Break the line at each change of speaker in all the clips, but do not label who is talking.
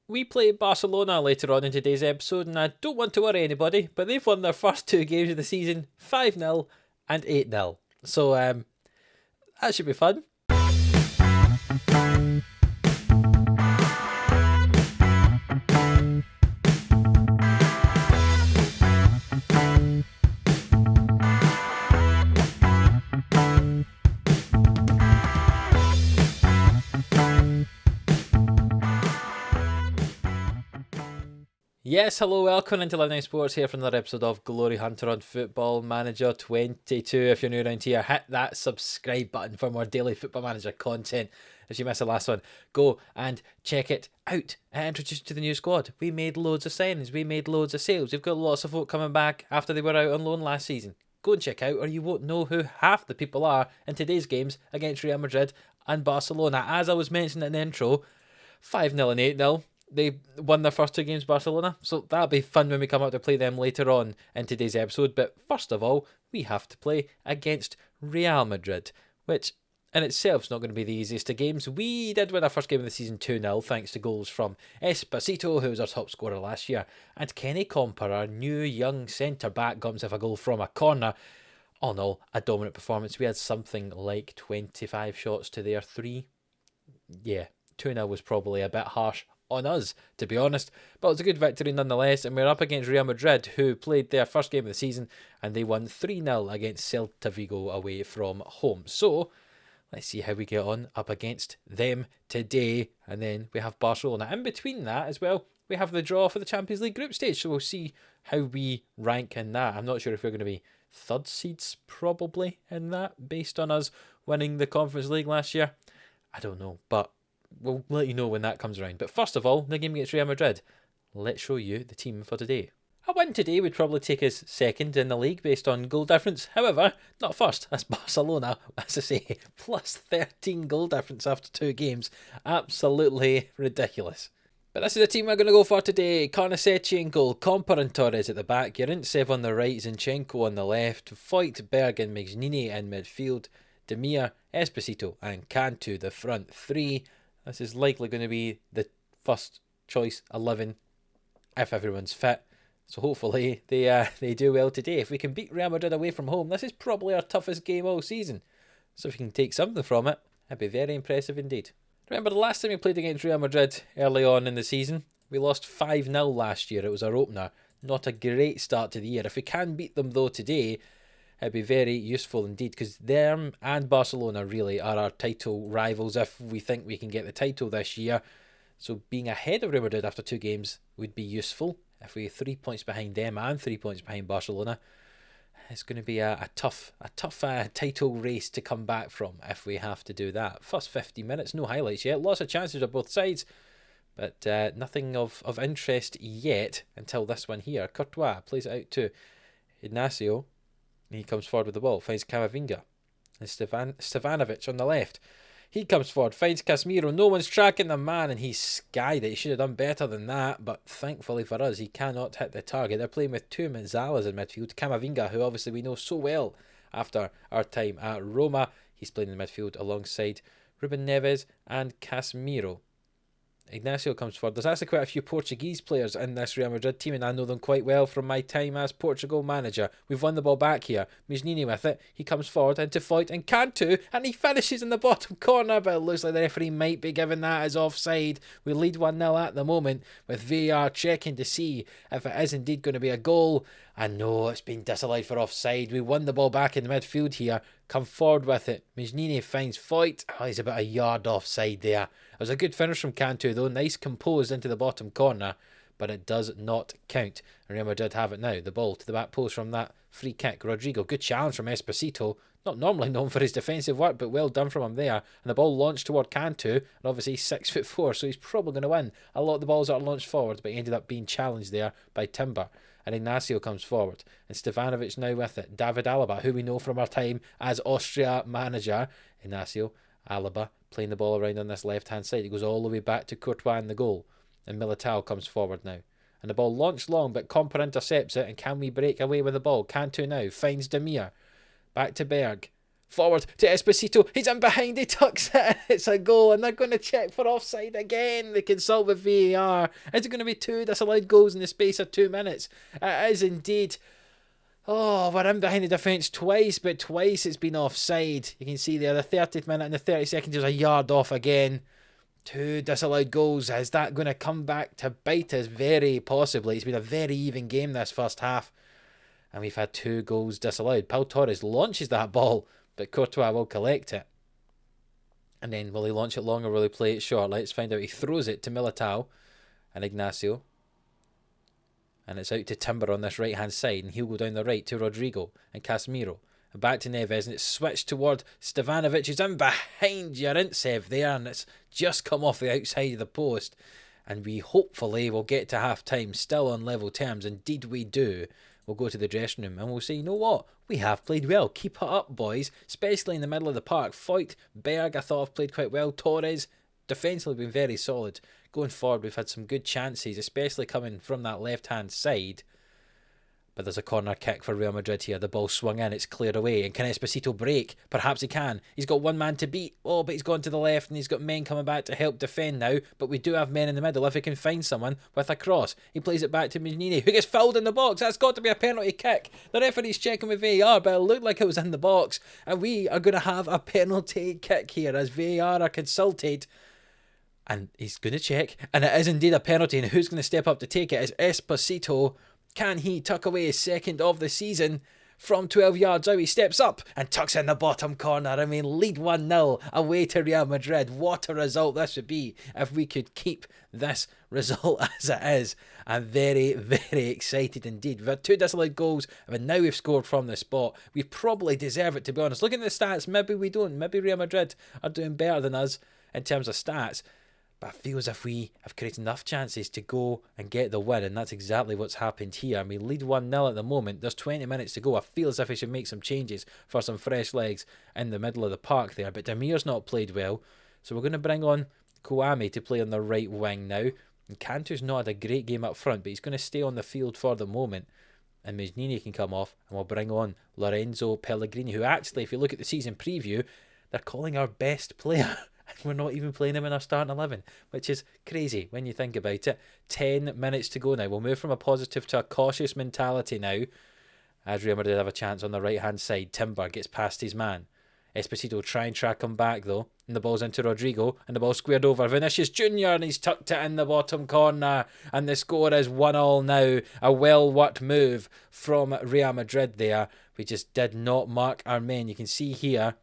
we play Barcelona later on in today's episode, and I don't want to worry anybody, but they've won their first two games of the season 5-0 and 8-0. So that should be fun. Yes, hello, welcome into Livestreams Sports here for another episode of Glory Hunter on Football Manager 22. If you're new around here, hit that subscribe button for more daily Football Manager content. If you missed the last one, go and check it out. I introduced you to the new squad. We made loads of signings, we made loads of sales. We've got lots of folk coming back after they were out on loan last season. Go and check out, or you won't know who half the people are in today's games against Real Madrid and Barcelona. As I was mentioning in the intro, 5-0 and 8-0. They won their first two games, Barcelona, so that'll be fun when we come out to play them later on in today's episode. But first of all, we have to play against Real Madrid, which in itself is not going to be the easiest of games. We did win our first game of the season 2-0 thanks to goals from Esposito, who was our top scorer last year, and Kenny Comper, our new young centre-back, comes with a goal from a corner. All in all, a dominant performance. We had something like 25 shots to their 3. Yeah, 2-0 was probably a bit harsh on us, to be honest, but it was a good victory nonetheless, and we're up against Real Madrid, who played their first game of the season and they won 3-0 against Celta Vigo away from home. So let's see how we get on up against them today, and then we have Barcelona. In between that as well, we have the draw for the Champions League group stage, so we'll see how we rank in that. I'm not sure if we're going to be third seeds probably in that, based on us winning the Conference League last year. I don't know, but we'll let you know when that comes around. But first of all, the game against Real Madrid. Let's show you the team for today. A win today would probably take us second in the league based on goal difference. However, not first. That's Barcelona, as I say, plus 13 goal difference after 2 games. Absolutely ridiculous. But this is the team we're going to go for today. Karnaseci in goal, Comper and Torres at the back, Yerintsev on the right, Zinchenko on the left, Foyt, Berg and Mignini in midfield, Demir, Esposito and Cantu the front 3. This is likely going to be the first choice 11 if everyone's fit. So hopefully they do well today. If we can beat Real Madrid away from home, this is probably our toughest game all season. So if we can take something from it, that'd be very impressive indeed. Remember the last time we played against Real Madrid early on in the season? We lost 5-0 last year. It was our opener. Not a great start to the year. If we can beat them though today, it'd be very useful indeed, because them and Barcelona really are our title rivals if we think we can get the title this year. So being ahead of Real Madrid after 2 games would be useful. If we're 3 points behind them and 3 points behind Barcelona, it's going to be a tough title race to come back from if we have to do that. First 50 minutes, no highlights yet. Lots of chances on both sides, but nothing of interest yet until this one here. Courtois plays it out to Ignacio. He comes forward with the ball, finds Camavinga. And Stevanovic on the left. He comes forward, finds Casemiro. No one's tracking the man, and he skied it. He should have done better than that, but thankfully for us, he cannot hit the target. They're playing with 2 Manzalas in midfield. Camavinga, who obviously we know so well after our time at Roma. He's playing in the midfield alongside Ruben Neves and Casemiro. Ignacio comes forward. There's actually quite a few Portuguese players in this Real Madrid team, and I know them quite well from my time as Portugal manager. We've won the ball back here. Mignini with it. He comes forward into Foyt and Cantu, and he finishes in the bottom corner, but it looks like the referee might be giving that as offside. We lead 1-0 at the moment, with VAR checking to see if it is indeed going to be a goal. And no, it's been disallowed for offside. We won the ball back in the midfield here. Come forward with it. Mignini finds Foyt. Oh, he's about a yard offside there. It was a good finish from Cantu though. Nice composed into the bottom corner, but it does not count. And Real Madrid have it now. The ball to the back post from that free kick. Rodrigo, good challenge from Esposito. Not normally known for his defensive work, but well done from him there. And the ball launched toward Cantu, and obviously he's 6'4", so he's probably going to win a lot of the balls that are launched forward, but he ended up being challenged there by Timber. And Ignacio comes forward, and Stevanovic now with it. David Alaba, who we know from our time as Austria manager. Ignacio, Alaba, playing the ball around on this left-hand side. It goes all the way back to Courtois in the goal. And Militao comes forward now. And the ball launched long, but Comper intercepts it. And can we break away with the ball? Cantu now finds Demir. Back to Berg. Forward to Esposito. He's in behind. He tucks it. It's a goal, and they're going to check for offside again. They consult with VAR. Is it going to be 2 disallowed goals in the space of 2 minutes? It is indeed. Oh, we're in behind the defence twice, but twice it's been offside. You can see there, the 30th minute and the 32nd, there's a yard off again. 2 disallowed goals. Is that going to come back to bite us? Very possibly. It's been a very even game this first half. And we've had 2 goals disallowed. Pau Torres launches that ball, but Courtois will collect it. And then will he launch it long or will he play it short? Let's find out. He throws it to Militao and Ignacio. And it's out to Timber on this right-hand side. And he'll go down the right to Rodrigo and Casemiro. And back to Neves. And it's switched toward Stevanovic. He's in behind Yarintsev there. And it's just come off the outside of the post. And we hopefully will get to half-time still on level terms. Indeed we do. We'll go to the dressing room and we'll say, you know what? We have played well. Keep it up, boys. Especially in the middle of the park. Foyt, Berg, I thought have played quite well. Torres, defensively been very solid. Going forward, we've had some good chances, especially coming from that left-hand side. But there's a corner kick for Real Madrid here. The ball swung in, it's cleared away. And can Esposito break? Perhaps he can. He's got one man to beat. Oh, but he's gone to the left and he's got men coming back to help defend now. But we do have men in the middle if he can find someone with a cross. He plays it back to Magnini, who gets fouled in the box. That's got to be a penalty kick. The referee's checking with VAR, but it looked like it was in the box. And we are going to have a penalty kick here as VAR are consulted. And he's going to check. And it is indeed a penalty. And who's going to step up to take it is Esposito. Can he tuck away his second of the season from 12 yards out? He steps up and tucks in the bottom corner. I mean, lead 1-0 away to Real Madrid. What a result this would be if we could keep this result as it is. I'm very, very excited indeed. We've had 2 disallowed goals, and now we've scored from the spot. We probably deserve it, to be honest. Looking at the stats, maybe we don't. Maybe Real Madrid are doing better than us in terms of stats. But I feel as if we have created enough chances to go and get the win, and that's exactly what's happened here. I mean, lead 1-0 at the moment. There's 20 minutes to go. I feel as if we should make some changes for some fresh legs in the middle of the park there. But Demir's not played well, so we're going to bring on Kouame to play on the right wing now. And Cantu's not had a great game up front, but he's going to stay on the field for the moment. And Magnini can come off, and we'll bring on Lorenzo Pellegrini, who actually, if you look at the season preview, they're calling our best player. And we're not even playing him in our starting 11, which is crazy when you think about it. 10 minutes to go now. We'll move from a positive to a cautious mentality now. As Real Madrid have a chance on the right-hand side. Timber gets past his man. Esposito will try and track him back though. And the ball's into Rodrigo. And the ball's squared over. Vinicius Jr. and he's tucked it in the bottom corner. And the score is 1-1 now. A well-worked move from Real Madrid there. We just did not mark our men. You can see here.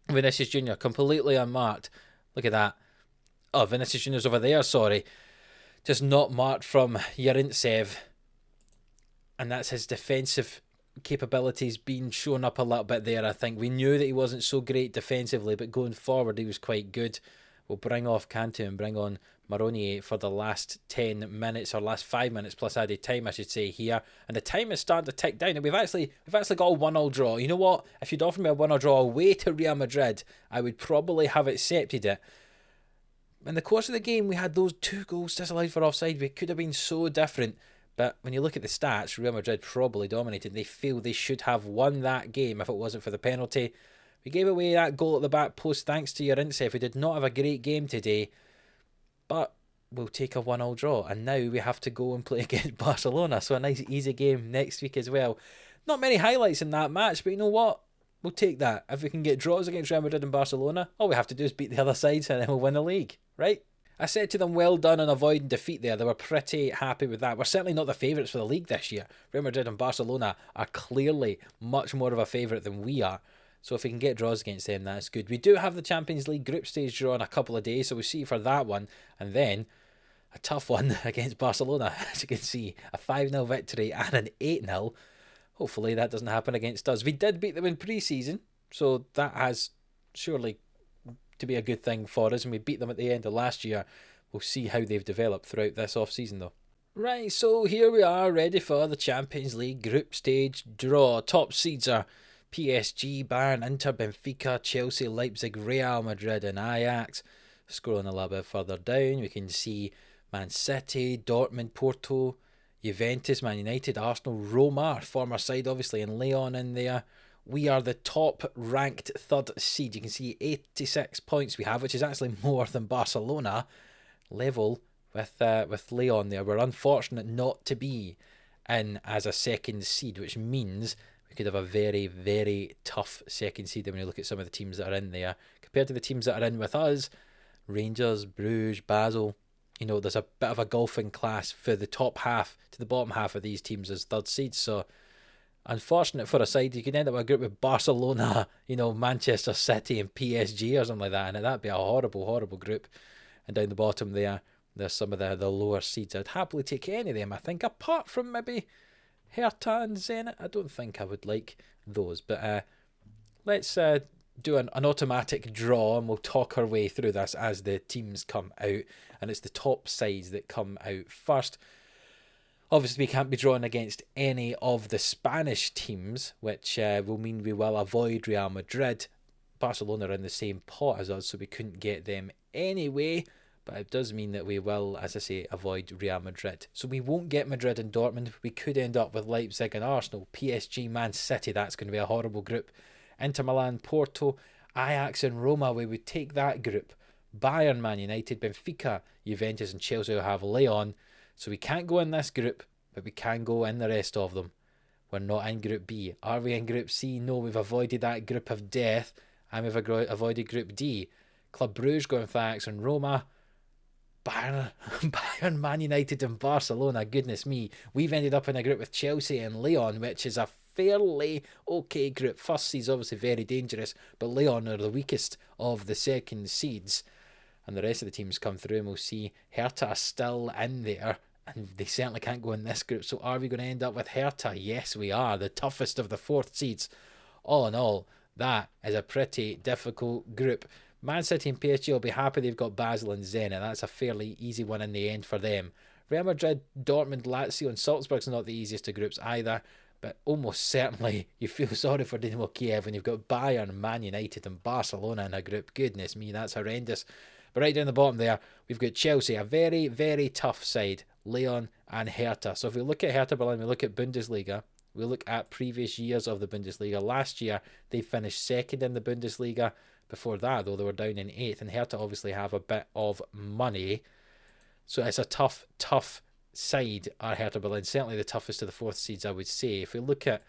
Vinicius Jr. completely unmarked. Look at that. Oh, Vinicius Jr.'s over there, sorry. Just not marked from Yarintsev. And that's his defensive capabilities being shown up a little bit there, I think. We knew that he wasn't so great defensively, but going forward he was quite good. We'll bring off Cantu and bring on Maronier for the last 10 minutes, or last 5 minutes plus added time, I should say, here. And the time is starting to tick down. And we've actually got a 1-1 draw. You know what? If you'd offered me a 1-1 draw away to Real Madrid, I would probably have accepted it. In the course of the game, we had those 2 goals disallowed for offside. We could have been so different. But when you look at the stats, Real Madrid probably dominated. They feel they should have won that game if it wasn't for the penalty. We gave away that goal at the back post thanks to Yarintsev, who did not have a great game today. But we'll take a 1-1 draw. And now we have to go and play against Barcelona. So a nice easy game next week as well. Not many highlights in that match, but you know what? We'll take that. If we can get draws against Real Madrid and Barcelona, all we have to do is beat the other side and then we'll win the league, right? I said to them, well done on avoiding defeat there. They were pretty happy with that. We're certainly not the favourites for the league this year. Real Madrid and Barcelona are clearly much more of a favourite than we are. So if we can get draws against them, that's good. We do have the Champions League group stage draw in a couple of days, so we'll see for that one. And then a tough one against Barcelona. As you can see, a 5-0 victory and an 8-0. Hopefully that doesn't happen against us. We did beat them in pre-season, so that has surely to be a good thing for us. And we beat them at the end of last year. We'll see how they've developed throughout this off-season though. Right, so here we are, ready for the Champions League group stage draw. Top seeds are PSG, Bayern, Inter, Benfica, Chelsea, Leipzig, Real Madrid and Ajax. Scrolling a little bit further down, we can see Man City, Dortmund, Porto, Juventus, Man United, Arsenal, Roma, our former side obviously, and Leon in there. We are the top ranked third seed. You can see 86 points we have, which is actually more than Barcelona, level with Leon there. We're unfortunate not to be in as a second seed, which means we could have a very, very tough second seed when you look at some of the teams that are in there. Compared to the teams that are in with us, Rangers, Bruges, Basel, you know, there's a bit of a golfing class for the top half to the bottom half of these teams as third seeds. So unfortunate for a side. You could end up with a group with Barcelona, you know, Manchester City and PSG or something like that, and that'd be a horrible, horrible group. And down the bottom there's some of the lower seeds. I'd happily take any of them, I think, apart from maybe Hertha and Zenit. I don't think I would like those. But let's do an automatic draw, and we'll talk our way through this as the teams come out. And it's the top sides that come out first. Obviously, we can't be drawn against any of the Spanish teams, which will mean we will avoid Real Madrid. Barcelona are in the same pot as us, so we couldn't get them anyway. But it does mean that we will, as I say, avoid Real Madrid. So we won't get Madrid and Dortmund. We could end up with Leipzig and Arsenal, PSG, Man City. That's going to be a horrible group. Inter Milan, Porto, Ajax and Roma. We would take that group. Bayern, Man United, Benfica, Juventus and Chelsea will have Leon. So we can't go in this group, but we can go in the rest of them. We're not in Group B. Are we in Group C? No, we've avoided that group of death, and we've avoided Group D. Club Brugge going with Ajax and Roma. Bayern, Man United and Barcelona. Goodness me. We've ended up in a group with Chelsea and Leon, which is a fairly okay group. First seed's obviously very dangerous, but Leon are the weakest of the second seeds. And the rest of the teams come through, and we'll see Hertha are still in there, and they certainly can't go in this group. So are we going to end up with Hertha? Yes, we are. The toughest of the fourth seeds. All in all, that is a pretty difficult group. Man City and PSG will be happy they've got Basel and Zenit. That's a fairly easy one in the end for them. Real Madrid, Dortmund, Lazio and Salzburg's not the easiest of groups either. But almost certainly you feel sorry for Dynamo Kiev when you've got Bayern, Man United and Barcelona in a group. Goodness me, that's horrendous. But right down the bottom there, we've got Chelsea, a very, very tough side, Leon and Hertha. So if we look at Hertha Berlin, we look at Bundesliga, we look at previous years of the Bundesliga. Last year, they finished second in the Bundesliga. Before that, though, they were down in 8th. And Hertha obviously have a bit of money. So it's a tough, tough side, our Hertha Berlin. Certainly the toughest of the fourth seeds, I would say. If we look at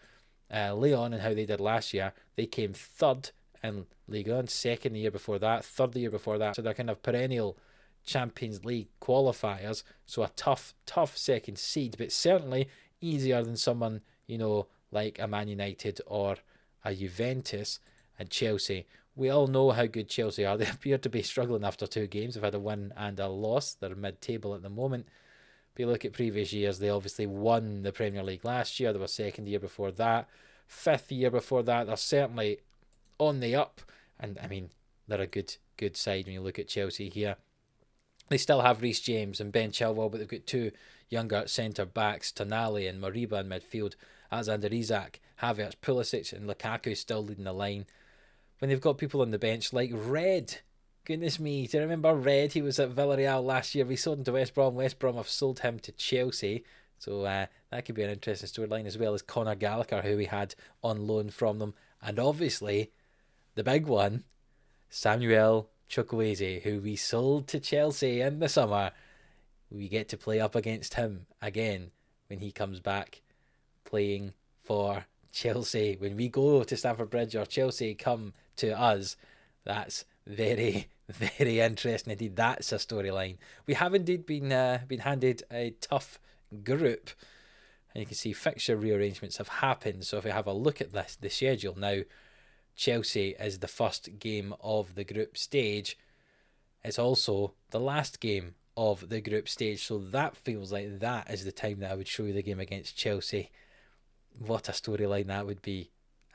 Leon and how they did last year, they came third in Liga and second the year before that, third the year before that. So they're kind of perennial Champions League qualifiers. So a tough, tough second seed, but certainly easier than someone, you know, like a Man United or a Juventus. And Chelsea, we all know how good Chelsea are. They appear to be struggling after 2 games. They've had a win and a loss. They're mid-table at the moment. But you look at previous years, they obviously won the Premier League last year. They were second the year before that. 5th year before that. They're certainly on the up. And, I mean, they're a good side when you look at Chelsea here. They still have Reece James and Ben Chilwell, but they've got 2 younger centre-backs, Tonali and Mariba in midfield. Alexander Isak, Havertz, Pulisic and Lukaku still leading the line. When they've got people on the bench like Red. Goodness me, do you remember Red? He was at Villarreal last year. We sold him to West Brom. West Brom have sold him to Chelsea. So that could be an interesting storyline, as well as Conor Gallagher, who we had on loan from them. And obviously, the big one, Samuel Chukwueze, who we sold to Chelsea in the summer. We get to play up against him again when he comes back playing for Chelsea. When we go to Stamford Bridge or Chelsea come to us, that's very, very interesting indeed. That's a storyline. We have indeed been handed a tough group, and you can see fixture rearrangements have happened. So if we have a look at this, the schedule now, Chelsea is the first game of the group stage. It's also the last game of the group stage, so that feels like that is the time that I would show you the game against Chelsea. What a storyline that would be.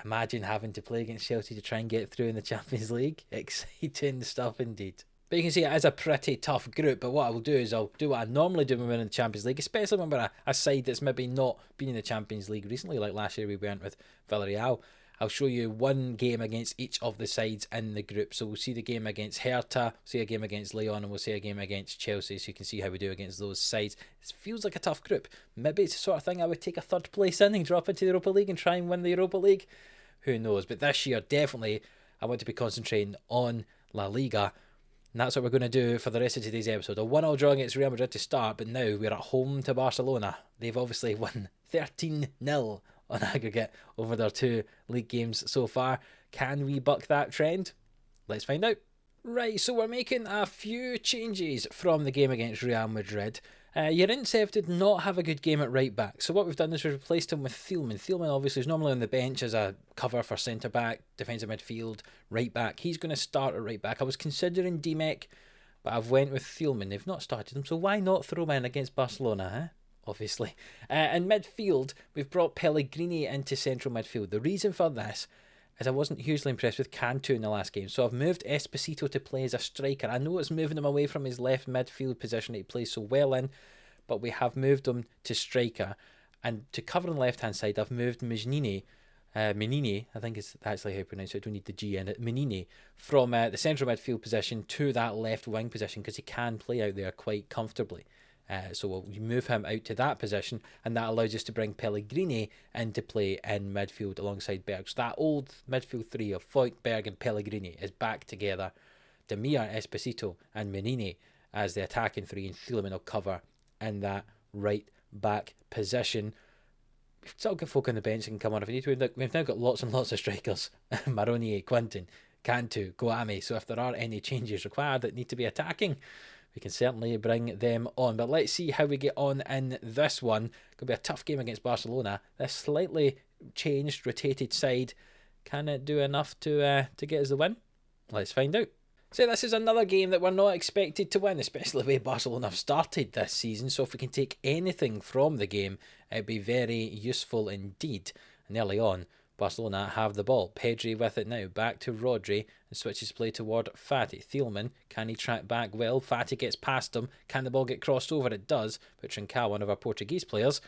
Imagine having to play against Chelsea to try and get through in the Champions League. Exciting stuff indeed. But you can see it is a pretty tough group. But what I will do is I'll do what I normally do when we're in the Champions League, especially when we're a side that's maybe not been in the Champions League recently, like last year we weren't with Villarreal. I'll show you one game against each of the sides in the group. So we'll see the game against Hertha, see a game against Leon, and we'll see a game against Chelsea, so you can see how we do against those sides. It feels like a tough group. Maybe it's the sort of thing I would take a third place in and drop into the Europa League and try and win the Europa League. who knows? But this year, definitely, I want to be concentrating on La Liga. And that's what we're going to do for the rest of today's episode. A 1-1 draw against Real Madrid to start, but now we're at home to Barcelona. They've obviously won 13-0 on aggregate over their 2 league games so far. Can we buck that trend? Let's find out. Right, so we're making a few changes from the game against Real Madrid. Yerintsev did not have a good game at right back, so what we've done is we've replaced him with Thielmann. Thielmann obviously is normally on the bench as a cover for centre back, defensive midfield, right back. He's going to start at right back. I was considering Dimek, but I've went with Thielmann. They've not started him, so why not throw him in against Barcelona, obviously. In midfield, we've brought Pellegrini into central midfield. The reason for this is I wasn't hugely impressed with Cantu in the last game, so I've moved Esposito to play as a striker. I know it's moving him away from his left midfield position that he plays so well in, but we have moved him to striker. And to cover on the left-hand side, I've moved Menini, I think is actually how you pronounce it, I don't need the G in it, Menini, from the central midfield position to that left wing position, because he can play out there quite comfortably. So we'll move him out to that position, and that allows us to bring Pellegrini into play in midfield alongside Berg. So that old midfield three of Foyt, Berg and Pellegrini is back together. Demir, Esposito and Menini as the attacking three, and Thielmann will cover in that right back position. We've still got folk on the bench that can come on if we need to. We've now got lots and lots of strikers. Maronier, Quinton, Cantu, Kouame. So if there are any changes required that need to be attacking, we can certainly bring them on. But let's see how we get on in this one. Could be a tough game against Barcelona. This slightly changed, rotated side, can it do enough to get us the win? Let's find out. So this is another game that we're not expected to win, especially the way Barcelona have started this season. So if we can take anything from the game, it'd be very useful indeed. And early on, Barcelona have the ball. Pedri with it now. Back to Rodri and switches play toward Fati. Thielmann, can he track back well? Fati gets past him. Can the ball get crossed over? It does. But Trincao, one of our Portuguese players,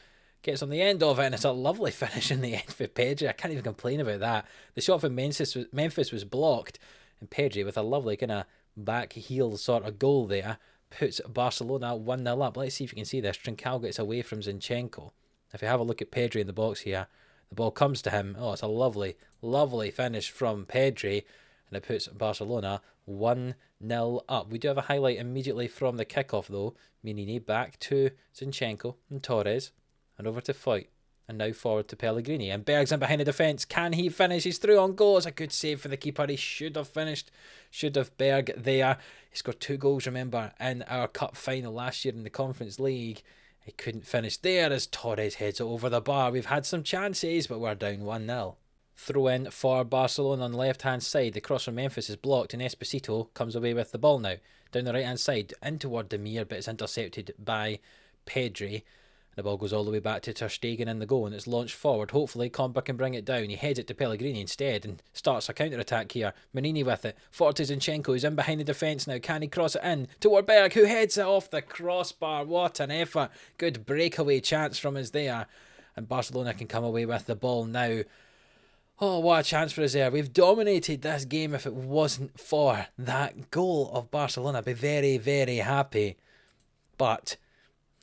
gets on the end of it, and it's a lovely finish in the end for Pedri. I can't even complain about that. The shot from Memphis was blocked, and Pedri with a lovely kind of back heel sort of goal there puts Barcelona 1-0 up. Let's see if you can see this. Trincao gets away from Zinchenko. If you have a look at Pedri in the box here, the ball comes to him. Oh, it's a lovely, lovely finish from Pedri, and it puts Barcelona 1-0 up. We do have a highlight immediately from the kickoff though. Menini back to Zinchenko and Torres, and over to Foyt, and now forward to Pellegrini, and Berg's in behind the defence. Can he finish? He's through on goal. It's a good save for the keeper. He should have finished. Should have Berg there. He scored 2 goals, remember, in our cup final last year in the Conference League. He couldn't finish there as Torres heads it over the bar. We've had some chances, but we're down 1-0. Throw in for Barcelona on the left-hand side. The cross from Memphis is blocked, and Esposito comes away with the ball now. Down the right-hand side, in toward Demir, but it's intercepted by Pedri. The ball goes all the way back to Ter Stegen in the goal, and it's launched forward. Hopefully Comber can bring it down. He heads it to Pellegrini instead and starts a counter-attack here. Menini with it. Forward to Zinchenko, who's in behind the defence now. Can he cross it in toward Berg, who heads it off the crossbar? What an effort. Good breakaway chance from us there. And Barcelona can come away with the ball now. Oh, what a chance for us there. We've dominated this game. If it wasn't for that goal of Barcelona, I'd be very, very happy. But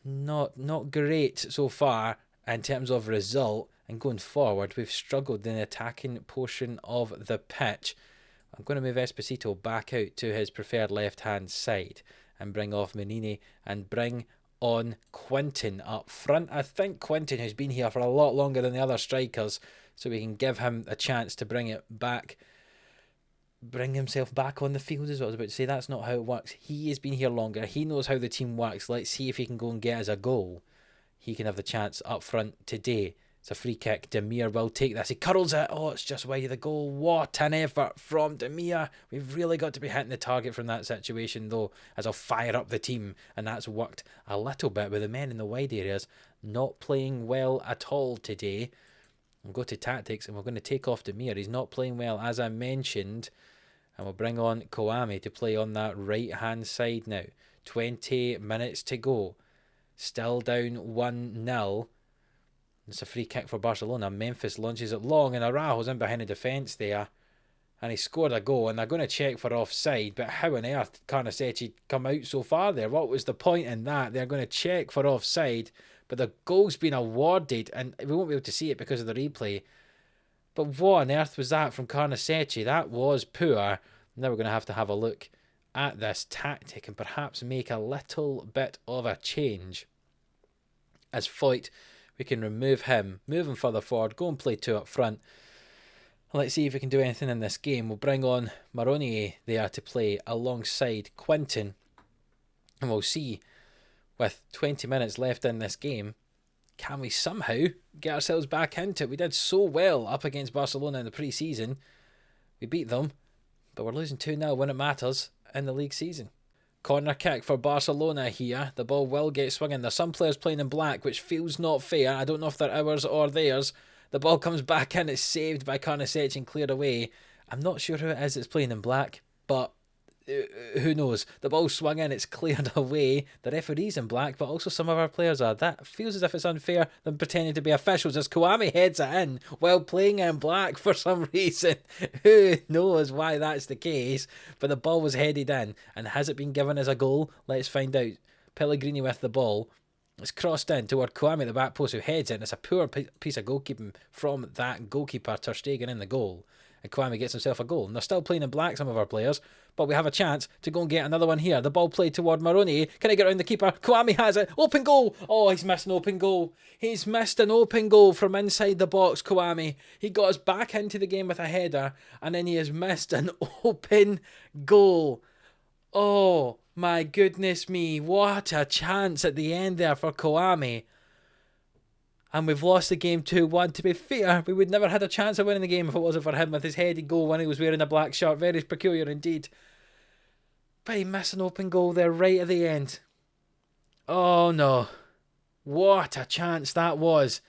not great so far in terms of result, and going forward we've struggled in the attacking portion of the pitch. I'm going to move Esposito back out to his preferred left hand side and bring off Menini and bring on Quinton up front. I think Quinton, who's been here for a lot longer than the other strikers, so we can give him a chance to bring himself back on the field, as I was about to say. That's not how it works. He has been here longer. He knows how the team works. Let's see if he can go and get us a goal. He can have the chance up front today. It's a free kick. Demir will take this. He curls it. Oh, it's just wide of the goal. What an effort from Demir. We've really got to be hitting the target from that situation, though, as I'll fire up the team. And that's worked a little bit with the men in the wide areas not playing well at all today. We'll go to tactics, and we're going to take off Demir. He's not playing well, as I mentioned. And we'll bring on Kouame to play on that right-hand side now. 20 minutes to go. Still down 1-0. It's a free kick for Barcelona. Memphis launches it long, and Araujo's in behind the defence there. And he scored a goal, and they're going to check for offside. But how on earth Carnacetti come out so far there? What was the point in that? They're going to check for offside, but the goal's been awarded, and we won't be able to see it because of the replay. But what on earth was that from Carnesecchi? That was poor. Now we're going to have a look at this tactic and perhaps make a little bit of a change. As Foyt, we can remove him, move him further forward, go and play 2 up front. Let's see if we can do anything in this game. We'll bring on Maronier there to play alongside Quinton. And we'll see, with 20 minutes left in this game, can we somehow get ourselves back into it? We did so well up against Barcelona in the pre-season. We beat them, but we're losing 2-0 when it matters in the league season. Corner kick for Barcelona here. The ball will get swinging. There's some players playing in black, which feels not fair. I don't know if they're ours or theirs. The ball comes back in. It's saved by Carnesecchi and cleared away. I'm not sure who it is that's playing in black, but who knows? The ball swung in. It's cleared away. The referee's in black, but also some of our players are. That feels as if it's unfair than pretending to be officials as Kouame heads it in while playing in black for some reason. Who knows why that's the case? But the ball was headed in. And has it been given as a goal? Let's find out. Pellegrini with the ball. It's crossed in toward Kouame at the back post, who heads it. It's a poor piece of goalkeeping from that goalkeeper, Ter Stegen, in the goal. And Kouame gets himself a goal. And they're still playing in black, some of our players. But we have a chance to go and get another one here. The ball played toward Maroni. Can I get around the keeper? Kouame has it. Open goal. Oh, he's missed an open goal. He's missed an open goal from inside the box, Kouame. He got us back into the game with a header. And then he has missed an open goal. Oh, my goodness me. What a chance at the end there for Kouame. And we've lost the game 2-1. To be fair, we would never had a chance of winning the game if it wasn't for him with his headed goal when he was wearing a black shirt. Very peculiar indeed. But he missed an open goal there right at the end. Oh no. What a chance that was.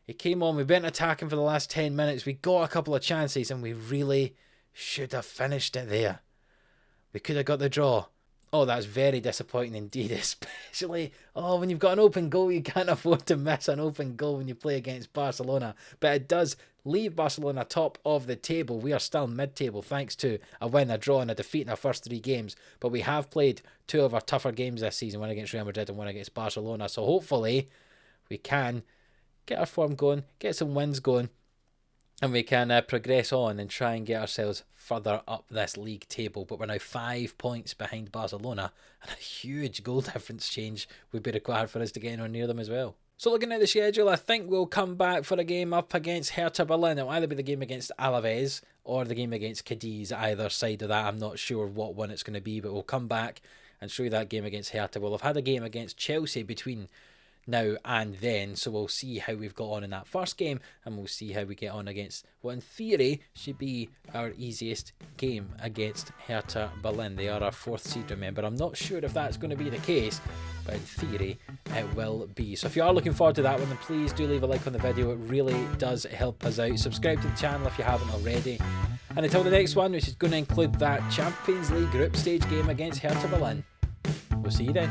He came on, we've been attacking for the last 10 minutes. We got a couple of chances and we really should have finished it there. We could have got the draw. Oh, that's very disappointing indeed, especially, when you've got an open goal, you can't afford to miss an open goal when you play against Barcelona. But it does leave Barcelona top of the table. We are still mid-table thanks to a win, a draw and a defeat in our first 3 games. But we have played 2 of our tougher games this season, one against Real Madrid and one against Barcelona. So hopefully we can get our form going, get some wins going, and we can progress on and try and get ourselves further up this league table. But we're now 5 points behind Barcelona, and a huge goal difference change would be required for us to get in or near them as well. So looking at the schedule, I think we'll come back for a game up against Hertha Berlin. It'll either be the game against Alaves or the game against Cadiz. Either side of that, I'm not sure what one it's going to be, but we'll come back and show you that game against Hertha. We'll have had a game against Chelsea between now and then, so we'll see how we've got on in that first game, and we'll see how we get on against what in theory should be our easiest game against Hertha Berlin. They are our 4th seed, remember. I'm not sure if that's going to be the case, but in theory it will be. So if you are looking forward to that one, then please do leave a like on the video. It really does help us out. Subscribe to the channel if you haven't already, and until the next one, which is going to include that Champions League group stage game against Hertha Berlin, we'll see you then.